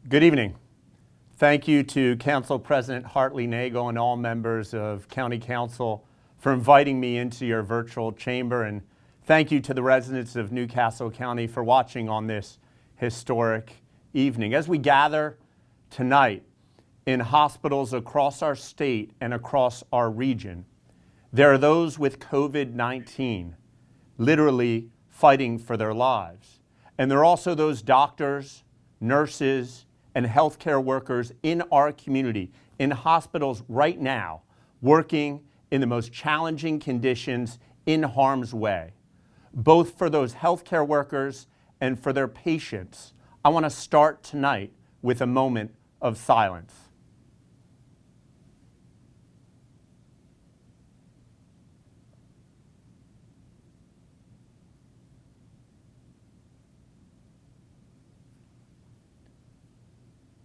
Good evening. Thank you to Council President Hartley Nagel and all members of County Council for inviting me into your virtual chamber, and thank you to the residents of Newcastle County for watching on this historic evening. As we gather tonight in hospitals across our state and across our region, there are those with COVID-19 literally fighting for their lives. And there are also those doctors, nurses, and healthcare workers in our community, in hospitals right now, working in the most challenging conditions in harm's way. Both for those healthcare workers and for their patients, I want to start tonight with a moment of silence.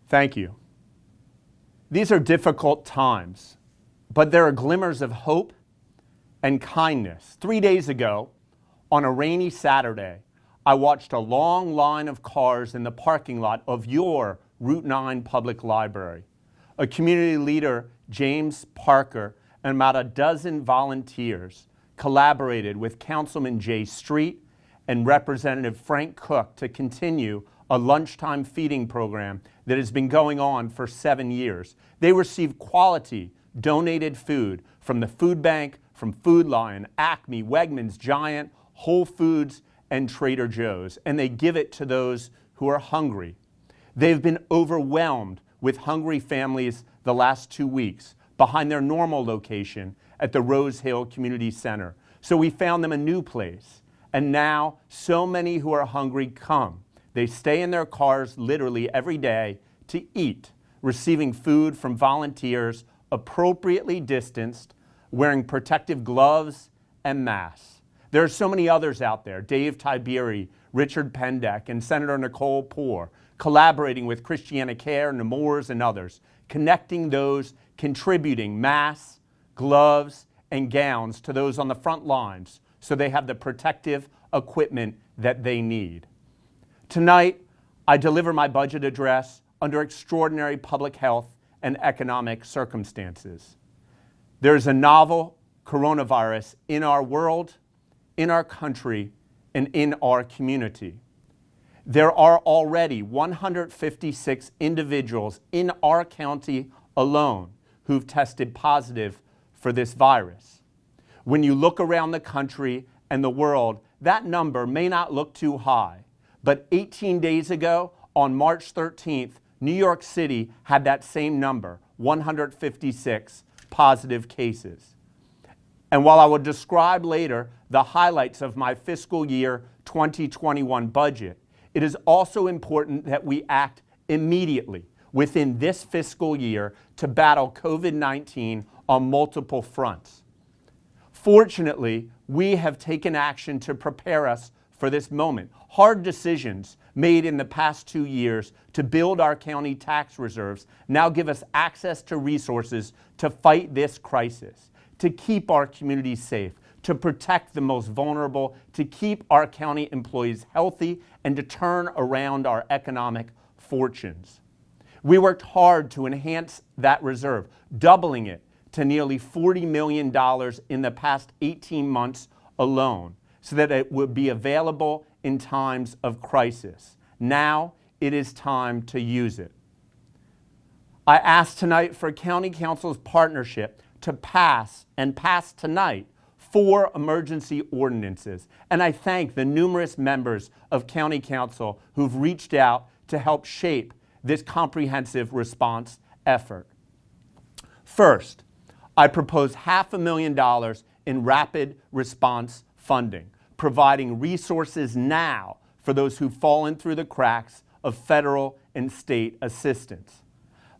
Thank you. These are difficult times, but there are glimmers of hope and kindness. 3 days ago, on a rainy Saturday, I watched a long line of cars in the parking lot of your Route 9 Public Library. A community leader, James Parker, and about a dozen volunteers collaborated with Councilman Jay Street and Representative Frank Cook to continue a lunchtime feeding program that has been going on for 7 years. They receive quality donated food from the food bank, from Food Lion, Acme, Wegmans, Giant, Whole Foods, and Trader Joe's, and they give it to those who are hungry. They've been overwhelmed with hungry families the last 2 weeks behind their normal location at the Rose Hill Community Center. So we found them a new place. And now so many who are hungry come. They stay in their cars literally every day to eat, receiving food from volunteers appropriately distanced, wearing protective gloves and masks. There are so many others out there, Dave Tiberi, Richard Pendek, and Senator Nicole Poore, collaborating with Christiana Care, Nemours, and others, connecting those contributing masks, gloves, and gowns to those on the front lines so they have the protective equipment that they need. Tonight, I deliver my budget address under extraordinary public health and economic circumstances. There's a novel coronavirus in our world, in our country, and in our community. There are already 156 individuals in our county alone who've tested positive for this virus. When you look around the country and the world, that number may not look too high. But 18 days ago, on March 13th, New York City had that same number, 156 positive cases. And while I will describe later the highlights of my fiscal year 2021 budget, it is also important that we act immediately within this fiscal year to battle COVID-19 on multiple fronts. Fortunately, we have taken action to prepare us for this moment. Hard decisions made in the past 2 years to build our county tax reserves now give us access to resources to fight this crisis, to keep our communities safe, to protect the most vulnerable, to keep our county employees healthy, and to turn around our economic fortunes. We worked hard to enhance that reserve, doubling it to nearly $40 million in the past 18 months alone, so that it would be available in times of crisis. Now it is time to use it. I ask tonight for County Council's partnership to pass tonight 4 emergency ordinances. And I thank the numerous members of County Council who've reached out to help shape this comprehensive response effort. First, I propose $500,000 in rapid response funding, providing resources now for those who've fallen through the cracks of federal and state assistance.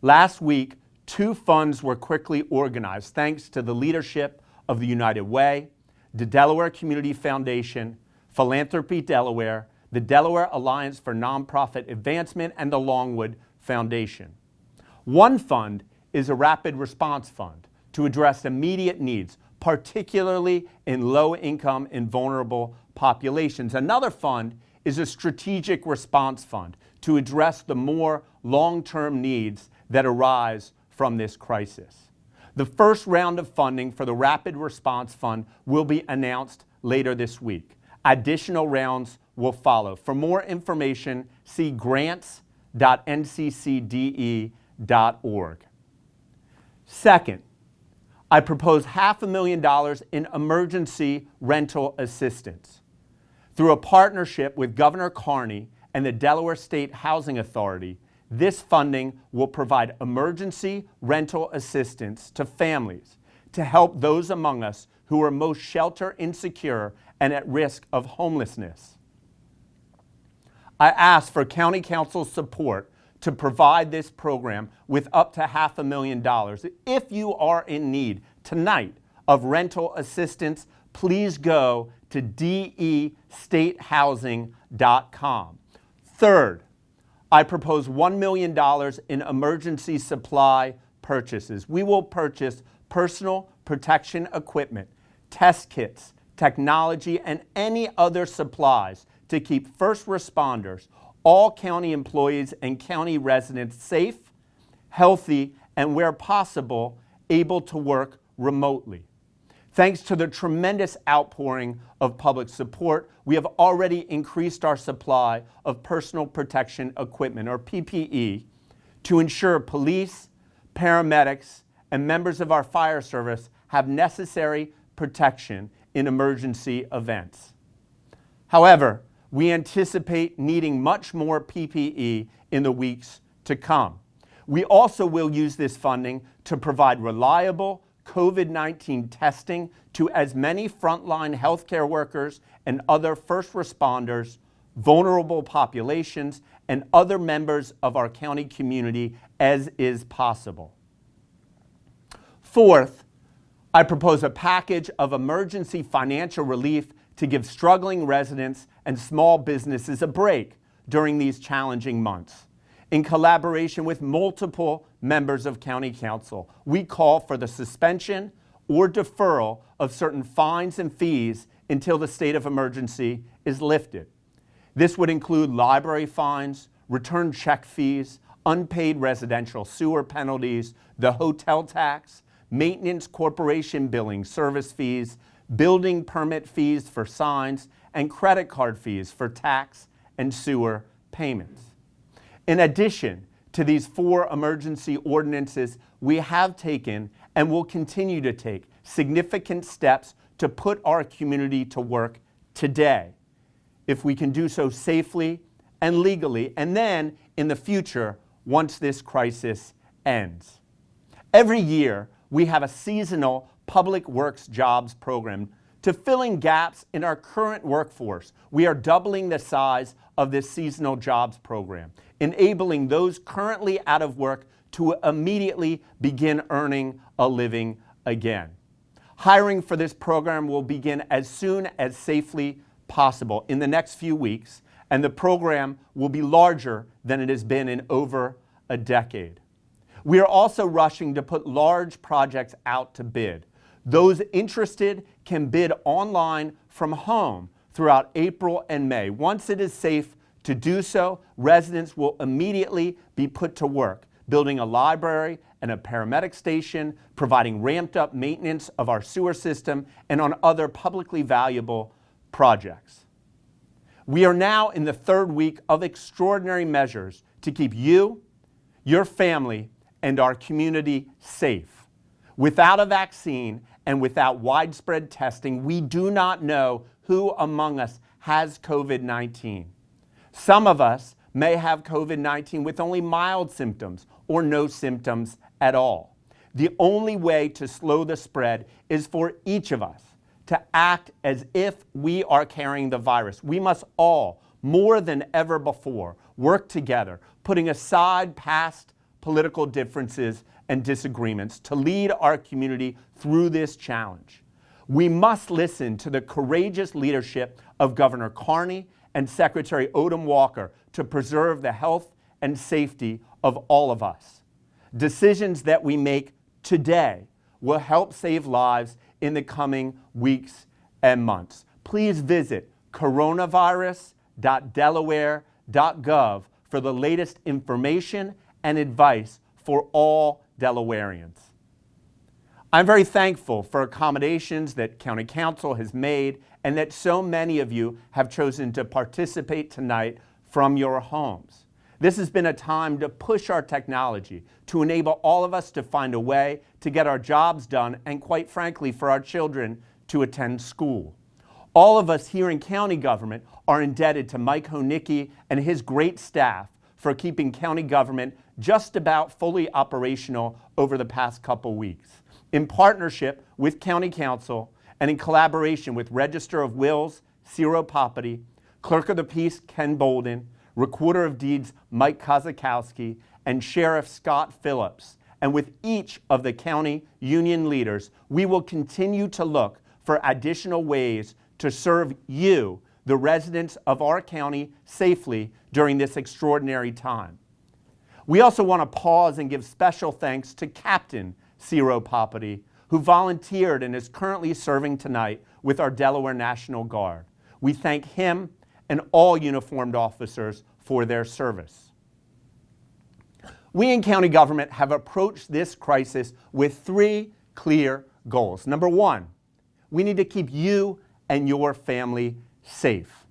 Last week, 2 funds were quickly organized thanks to the leadership of the United Way, the Delaware Community Foundation, Philanthropy Delaware, the Delaware Alliance for Nonprofit Advancement, and the Longwood Foundation. One fund is a rapid response fund to address immediate needs, particularly in low-income and vulnerable populations. Another fund is a strategic response fund to address the more long-term needs that arise from this crisis. The first round of funding for the Rapid Response Fund will be announced later this week. Additional rounds will follow. For more information, see grants.nccde.org. Second, I propose $500,000 in emergency rental assistance. Through a partnership with Governor Carney and the Delaware State Housing Authority, this funding will provide emergency rental assistance to families to help those among us who are most shelter insecure and at risk of homelessness. I ask for County Council's support to provide this program with up to $500,000. If you are in need tonight of rental assistance, please go to destatehousing.com. Third, I propose $1 million in emergency supply purchases. We will purchase personal protection equipment, test kits, technology, and any other supplies to keep first responders, all county employees, and county residents safe, healthy, and where possible, able to work remotely. Thanks to the tremendous outpouring of public support, we have already increased our supply of personal protection equipment, or PPE, to ensure police, paramedics, and members of our fire service have necessary protection in emergency events. However, we anticipate needing much more PPE in the weeks to come. We also will use this funding to provide reliable COVID-19 testing to as many frontline healthcare workers and other first responders, vulnerable populations, and other members of our county community as is possible. Fourth, I propose a package of emergency financial relief to give struggling residents and small businesses a break during these challenging months. In collaboration with multiple members of County Council, we call for the suspension or deferral of certain fines and fees until the state of emergency is lifted. This would include library fines, return check fees, unpaid residential sewer penalties, the hotel tax, maintenance corporation billing service fees, building permit fees for signs, and credit card fees for tax and sewer payments. In addition to these 4 emergency ordinances, we have taken and will continue to take significant steps to put our community to work today, if we can do so safely and legally, and then in the future, once this crisis ends. Every year, we have a seasonal public works jobs program to fill in gaps in our current workforce. We are doubling the size of this seasonal jobs program, enabling those currently out of work to immediately begin earning a living again. Hiring for this program will begin as soon as safely possible in the next few weeks, and the program will be larger than it has been in over a decade. We are also rushing to put large projects out to bid. Those interested can bid online from home throughout April and May. Once it is safe to do so, residents will immediately be put to work, building a library and a paramedic station, providing ramped up maintenance of our sewer system, and on other publicly valuable projects. We are now in the 3rd week of extraordinary measures to keep you, your family, and our community safe. Without a vaccine and without widespread testing, we do not know who among us has COVID-19. Some of us may have COVID-19 with only mild symptoms or no symptoms at all. The only way to slow the spread is for each of us to act as if we are carrying the virus. We must all, more than ever before, work together, putting aside past political differences and disagreements to lead our community through this challenge. We must listen to the courageous leadership of Governor Carney and Secretary Odom Walker to preserve the health and safety of all of us. Decisions that we make today will help save lives in the coming weeks and months. Please visit coronavirus.delaware.gov for the latest information and advice for all Delawareans. I'm very thankful for accommodations that County Council has made and that so many of you have chosen to participate tonight from your homes. This has been a time to push our technology, to enable all of us to find a way to get our jobs done and, quite frankly, for our children to attend school. All of us here in county government are indebted to Mike Honicki and his great staff for keeping county government just about fully operational over the past couple weeks. In partnership with County Council and in collaboration with Register of Wills, Ciro Poppity, Clerk of the Peace, Ken Bolden, Recorder of Deeds, Mike Kozakowski, and Sheriff Scott Phillips, and with each of the county union leaders, we will continue to look for additional ways to serve you, the residents of our county, safely during this extraordinary time. We also want to pause and give special thanks to Captain Ciro Poppity, who volunteered and is currently serving tonight with our Delaware National Guard. We thank him and all uniformed officers for their service. We in county government have approached this crisis with three clear goals. Number one, we need to keep you and your family safe.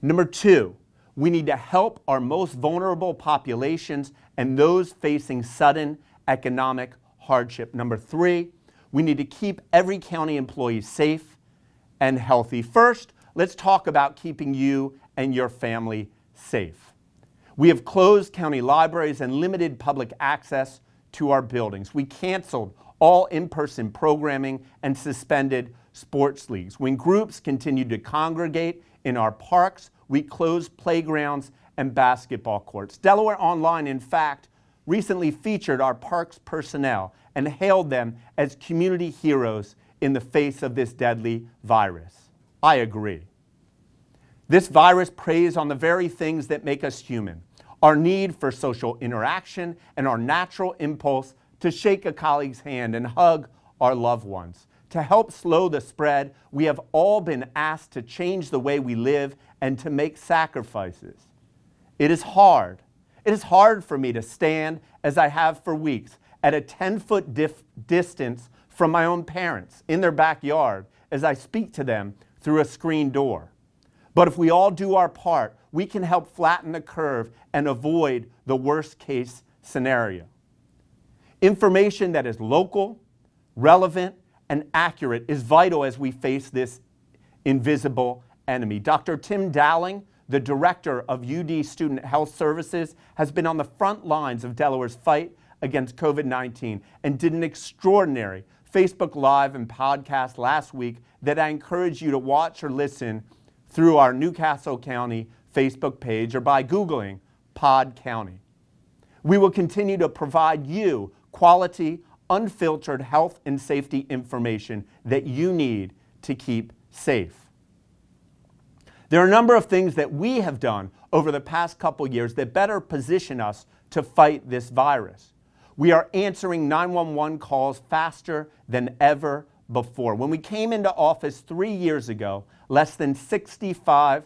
Number two, we need to help our most vulnerable populations and those facing sudden economic hardship. Number three, we need to keep every county employee safe and healthy. First, let's talk about keeping you and your family safe. We have closed county libraries and limited public access to our buildings. We canceled all in-person programming and suspended sports leagues. When groups continued to congregate in our parks, we closed playgrounds and basketball courts. Delaware Online, in fact, recently featured our parks personnel and hailed them as community heroes in the face of this deadly virus. I agree. This virus preys on the very things that make us human, our need for social interaction and our natural impulse to shake a colleague's hand and hug our loved ones. To help slow the spread, we have all been asked to change the way we live and to make sacrifices. It is hard. It is hard for me to stand, as I have for weeks, at a 10-foot distance from my own parents in their backyard as I speak to them through a screen door. But if we all do our part, we can help flatten the curve and avoid the worst-case scenario. Information that is local, relevant, and accurate is vital as we face this invisible enemy. Dr. Tim Dowling, the director of UD Student Health Services, has been on the front lines of Delaware's fight against COVID-19 and did an extraordinary Facebook Live and podcast last week that I encourage you to watch or listen through our Newcastle County Facebook page or by Googling Pod County. We will continue to provide you quality, unfiltered health and safety information that you need to keep safe. There are a number of things that we have done over the past couple years that better position us to fight this virus. We are answering 911 calls faster than ever before. When we came into office 3 years ago, less than 65%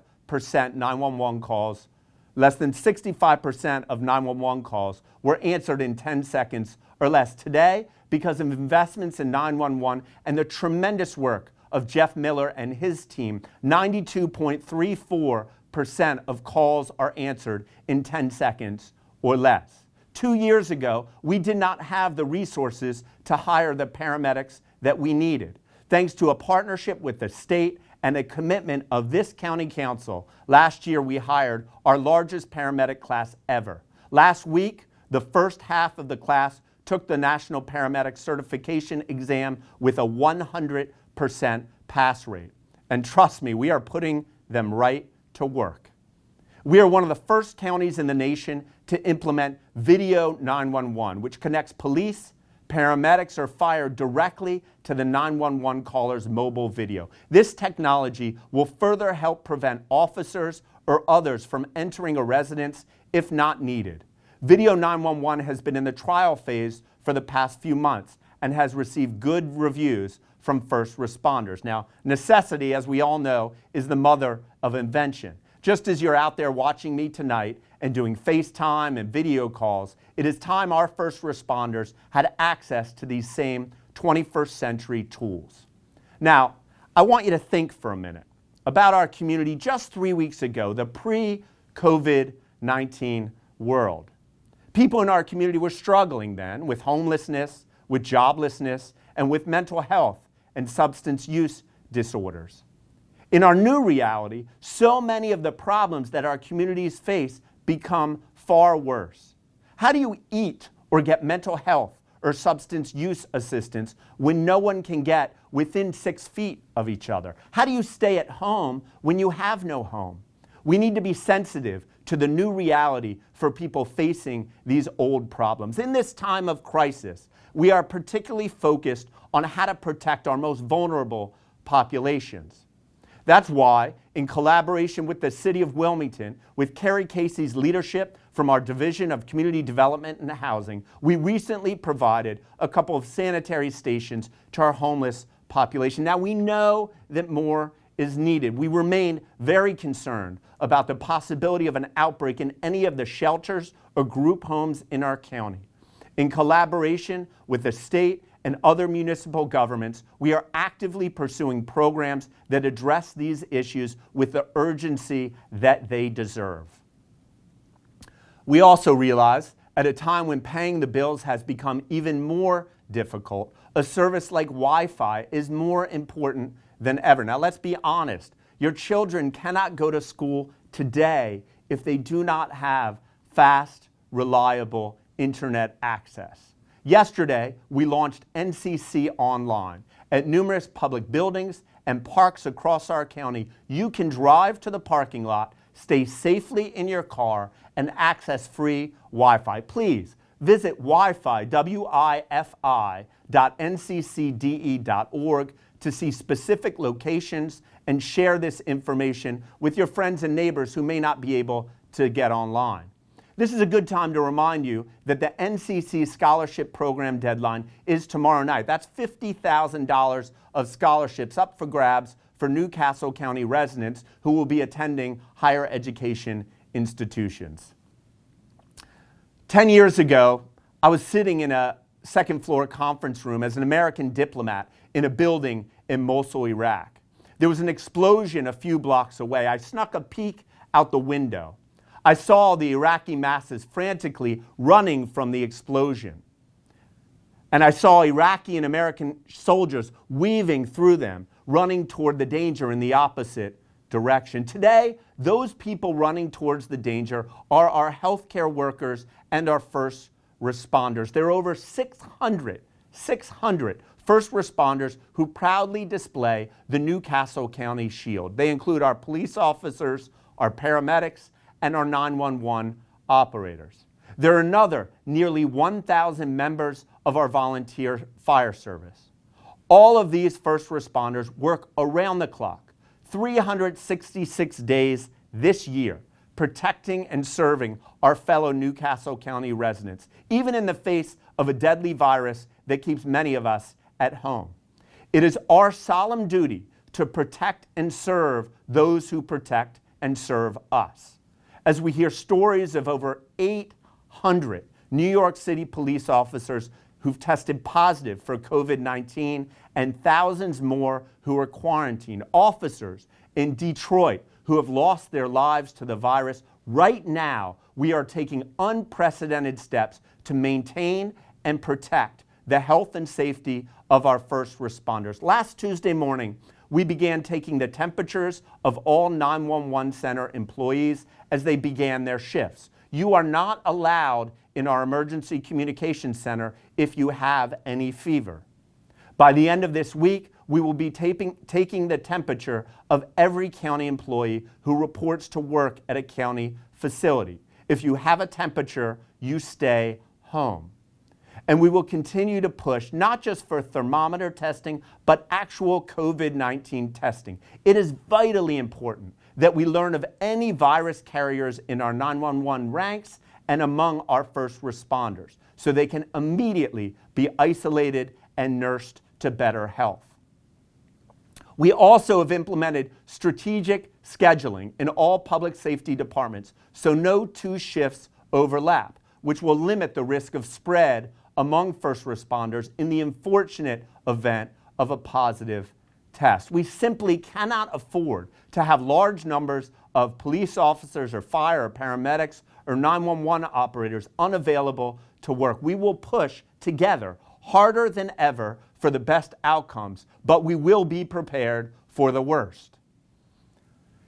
of 911 calls were answered in 10 seconds or less. Today, because of investments in 911 and the tremendous work of Jeff Miller and his team, 92.34% of calls are answered in 10 seconds or less. 2 years ago, we did not have the resources to hire the paramedics that we needed. Thanks to a partnership with the state and a commitment of this county council, last year we hired our largest paramedic class ever. Last week, the first half of the class took the National Paramedic Certification exam with a 100% pass rate. And trust me, we are putting them right to work. We are one of the first counties in the nation to implement Video 911, which connects police, paramedics, or fire directly to the 911 caller's mobile video. This technology will further help prevent officers or others from entering a residence if not needed. Video 911 has been in the trial phase for the past few months and has received good reviews from first responders. Now, necessity, as we all know, is the mother of invention. Just as you're out there watching me tonight and doing FaceTime and video calls, it is time our first responders had access to these same 21st century tools. Now, I want you to think for a minute about our community just 3 weeks ago, the pre-COVID-19 world. People in our community were struggling then with homelessness, with joblessness, and with mental health and substance use disorders. In our new reality, so many of the problems that our communities face become far worse. How do you eat or get mental health or substance use assistance when no one can get within 6 feet of each other? How do you stay at home when you have no home? We need to be sensitive to the new reality for people facing these old problems. In this time of crisis, we are particularly focused on how to protect our most vulnerable populations. That's why, in collaboration with the City of Wilmington, with Carrie Casey's leadership from our Division of Community Development and Housing, we recently provided a couple of sanitary stations to our homeless population. Now, we know that more is needed. We remain very concerned about the possibility of an outbreak in any of the shelters or group homes in our county. In collaboration with the state and other municipal governments, we are actively pursuing programs that address these issues with the urgency that they deserve. We also realize, at a time when paying the bills has become even more difficult, a service like Wi-Fi is more important than ever. Now, let's be honest. Your children cannot go to school today if they do not have fast, reliable internet access. Yesterday, we launched NCC Online. At numerous public buildings and parks across our county, you can drive to the parking lot, stay safely in your car, and access free Wi-Fi. Please visit wifi.nccde.org to see specific locations and share this information with your friends and neighbors who may not be able to get online. This is a good time to remind you that the NCC Scholarship Program deadline is tomorrow night. That's $50,000 of scholarships up for grabs for New Castle County residents who will be attending higher education institutions. 10 years ago, I was sitting in a second-floor conference room as an American diplomat in a building in Mosul, Iraq. There was an explosion a few blocks away. I snuck a peek out the window. I saw the Iraqi masses frantically running from the explosion. And I saw Iraqi and American soldiers weaving through them, running toward the danger in the opposite direction. Today, those people running towards the danger are our healthcare workers and our first responders. There are over 600 first responders who proudly display the New Castle County Shield. They include our police officers, our paramedics, and our 911 operators. There are another nearly 1,000 members of our volunteer fire service. All of these first responders work around the clock, 366 days this year, protecting and serving our fellow New Castle County residents, even in the face of a deadly virus that keeps many of us at home. It is our solemn duty to protect and serve those who protect and serve us. As we hear stories of over 800 New York City police officers who've tested positive for COVID-19 and thousands more who are quarantined, officers in Detroit who have lost their lives to the virus, right now we are taking unprecedented steps to maintain and protect the health and safety of our first responders. Last Tuesday morning, we began taking the temperatures of all 911 center employees as they began their shifts. You are not allowed in our emergency communications center if you have any fever. By the end of this week, we will be taking the temperature of every county employee who reports to work at a county facility. If you have a temperature, you stay home. And we will continue to push not just for thermometer testing, but actual COVID-19 testing. It is vitally important that we learn of any virus carriers in our 911 ranks and among our first responders, so they can immediately be isolated and nursed to better health. We also have implemented strategic scheduling in all public safety departments so no two shifts overlap, which will limit the risk of spread among first responders in the unfortunate event of a positive test. We simply cannot afford to have large numbers of police officers or fire or paramedics or 911 operators unavailable to work. We will push together harder than ever for the best outcomes, but we will be prepared for the worst.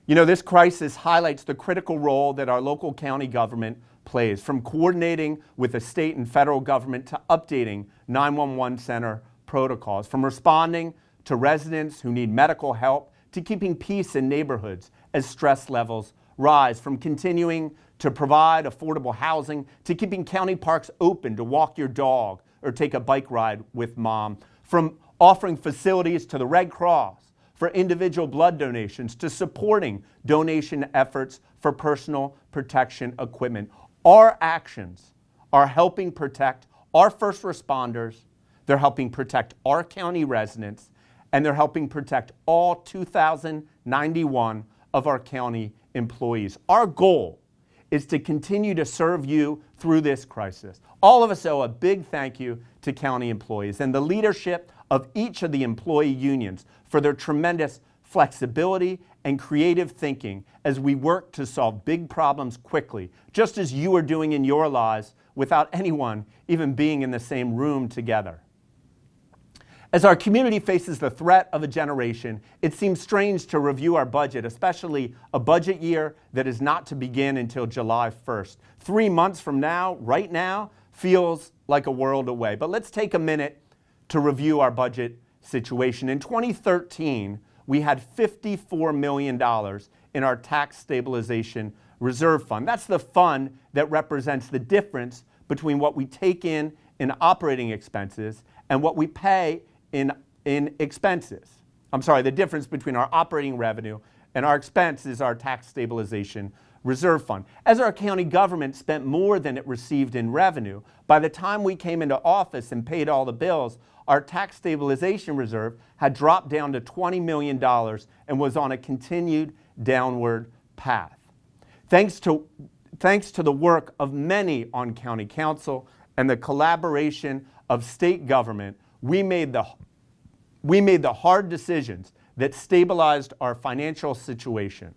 You know, this crisis highlights the critical role that our local county government plays, from coordinating with the state and federal government to updating 911 center protocols, from responding to residents who need medical help to keeping peace in neighborhoods as stress levels rise, from continuing to provide affordable housing to keeping county parks open to walk your dog or take a bike ride with mom, from offering facilities to the Red Cross for individual blood donations to supporting donation efforts for personal protection equipment. Our actions are helping protect our first responders, they're helping protect our county residents, and they're helping protect all 2,091 of our county employees. Our goal is to continue to serve you through this crisis. All of us owe a big thank you to county employees and the leadership of each of the employee unions for their tremendous flexibility and creative thinking as we work to solve big problems quickly, just as you are doing in your lives without anyone even being in the same room together. As our community faces the threat of a generation, it seems strange to review our budget, especially a budget year that is not to begin until July 1st. 3 months from now, right now, feels like a world away. But let's take a minute to review our budget situation. In 2013, we had $54 million in our tax stabilization reserve fund. That's the fund that represents the difference between what we take in operating expenses and what we pay in expenses. I'm sorry, the difference between our operating revenue and our expense is our tax stabilization reserve fund. As our county government spent more than it received in revenue, by the time we came into office and paid all the bills, our tax stabilization reserve had dropped down to $20 million and was on a continued downward path. Thanks to the work of many on county council and the collaboration of state government, we made the hard decisions that stabilized our financial situation.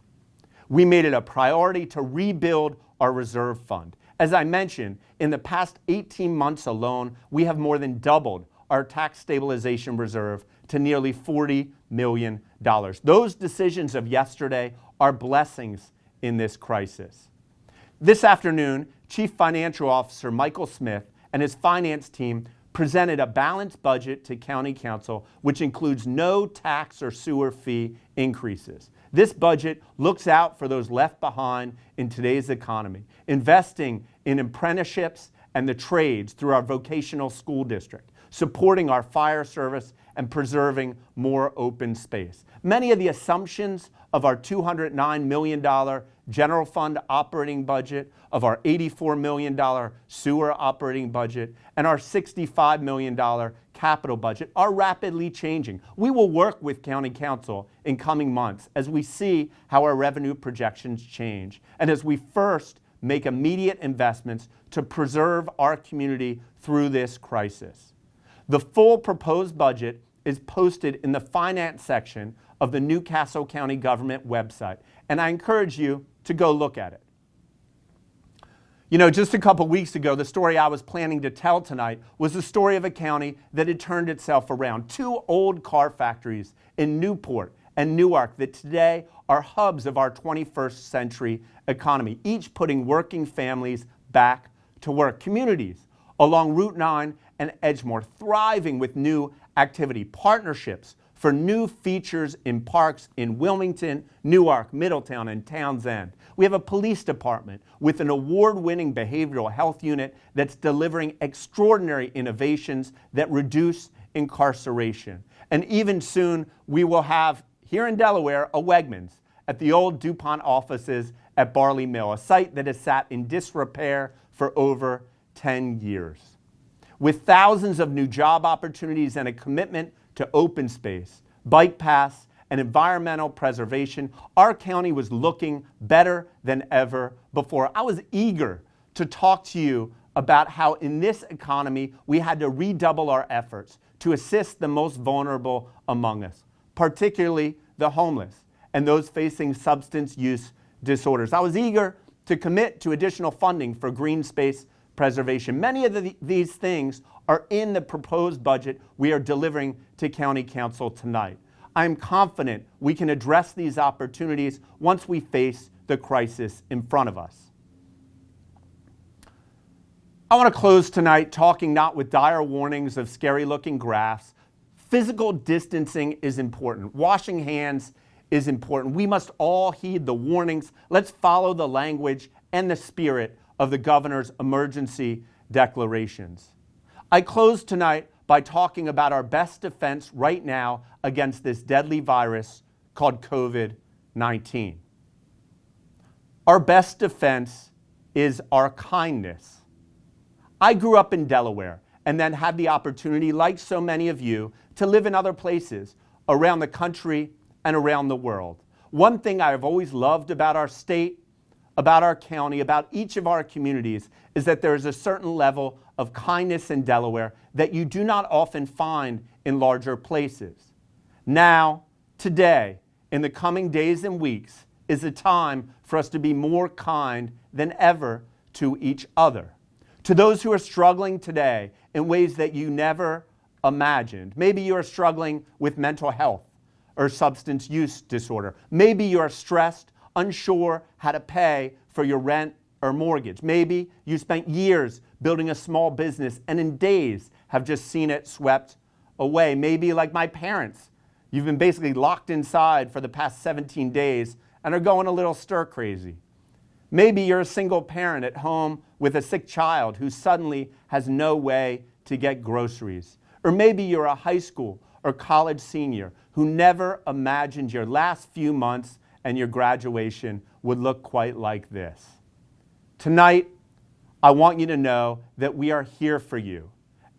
We made it a priority to rebuild our reserve fund. As I mentioned, in the past 18 months alone, we have more than doubled our tax stabilization reserve to nearly $40 million. Those decisions of yesterday are blessings in this crisis. This afternoon, Chief Financial Officer Michael Smith and his finance team presented a balanced budget to County Council, which includes no tax or sewer fee increases. This budget looks out for those left behind in today's economy, investing in apprenticeships and the trades through our vocational school district, supporting our fire service, and preserving more open space. Many of the assumptions of our $209 million general fund operating budget, of our $84 million sewer operating budget, and our $65 million capital budget are rapidly changing. We will work with County Council in coming months as we see how our revenue projections change and as we first make immediate investments to preserve our community through this crisis. The full proposed budget is posted in the finance section of the Newcastle County Government website, and I encourage you to go look at it. You know, just a couple weeks ago, the story I was planning to tell tonight was the story of a county that had turned itself around. 2 old car factories in Newport and Newark that today are hubs of our 21st century economy, each putting working families back to work. Communities along Route 9 and Edgemore thriving with new activity, partnerships for new features in parks in Wilmington, Newark, Middletown, and Townsend. We have a police department with an award-winning behavioral health unit that's delivering extraordinary innovations that reduce incarceration. And even soon, we will have, here in Delaware, a Wegmans at the old DuPont offices at Barley Mill, a site that has sat in disrepair for over 10 years. With thousands of new job opportunities and a commitment to open space, bike paths, and environmental preservation. Our county was looking better than ever before. I was eager to talk to you about how in this economy we had to redouble our efforts to assist the most vulnerable among us, particularly the homeless and those facing substance use disorders. I was eager to commit to additional funding for green space preservation. Many of these things are in the proposed budget we are delivering to County Council tonight. I am confident we can address these opportunities once we face the crisis in front of us. I want to close tonight talking not with dire warnings of scary-looking graphs. Physical distancing is important. Washing hands is important. We must all heed the warnings. Let's follow the language and the spirit of the governor's emergency declarations. I close tonight by talking about our best defense right now against this deadly virus called COVID-19. Our best defense is our kindness. I grew up in Delaware and then had the opportunity, like so many of you, to live in other places around the country and around the world. One thing I have always loved about our state, about our county, about each of our communities is that there is a certain level of kindness in Delaware that you do not often find in larger places. Now, today, in the coming days and weeks, is a time for us to be more kind than ever to each other. To those who are struggling today in ways that you never imagined. Maybe you are struggling with mental health or substance use disorder. Maybe you are stressed, unsure how to pay for your rent or mortgage. Maybe you spent years building a small business and in days have just seen it swept away. Maybe like my parents, you've been basically locked inside for the past 17 days and are going a little stir crazy. Maybe you're a single parent at home with a sick child who suddenly has no way to get groceries. Or maybe you're a high school or college senior who never imagined your last few months and your graduation would look quite like this. Tonight, I want you to know that we are here for you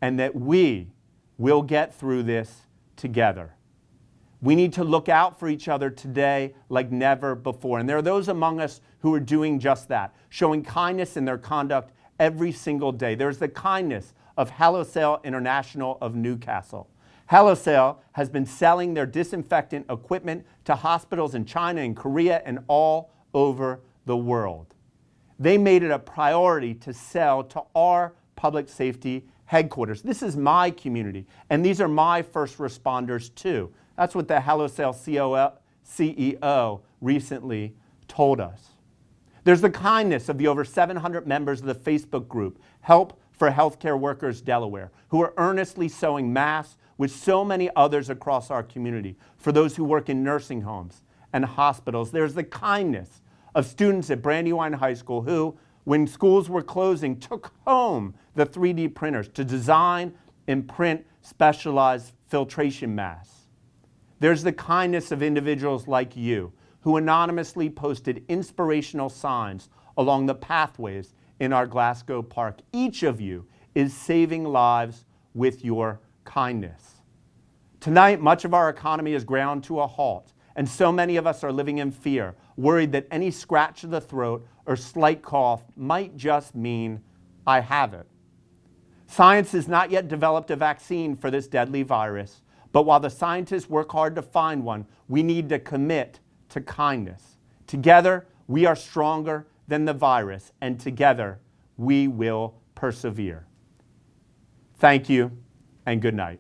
and that we will get through this together. We need to look out for each other today like never before. And there are those among us who are doing just that, showing kindness in their conduct every single day. There's the kindness of Hellosale International of Newcastle. Hellosale has been selling their disinfectant equipment to hospitals in China and Korea and all over the world. They made it a priority to sell to our public safety headquarters. This is my community, and these are my first responders too. That's what the Hellosale CEO recently told us. There's the kindness of the over 700 members of the Facebook group, Help for Healthcare Workers Delaware, who are earnestly sewing masks with so many others across our community. For those who work in nursing homes and hospitals, there's the kindness of students at Brandywine High School who, when schools were closing, took home the 3D printers to design and print specialized filtration masks. There's the kindness of individuals like you who anonymously posted inspirational signs along the pathways in our Glasgow Park. Each of you is saving lives with your kindness. Tonight, much of our economy is ground to a halt, and so many of us are living in fear, worried that any scratch of the throat or slight cough might just mean I have it. Science has not yet developed a vaccine for this deadly virus, but while the scientists work hard to find one, we need to commit to kindness. Together, we are stronger than the virus, and together, we will persevere. Thank you, and good night.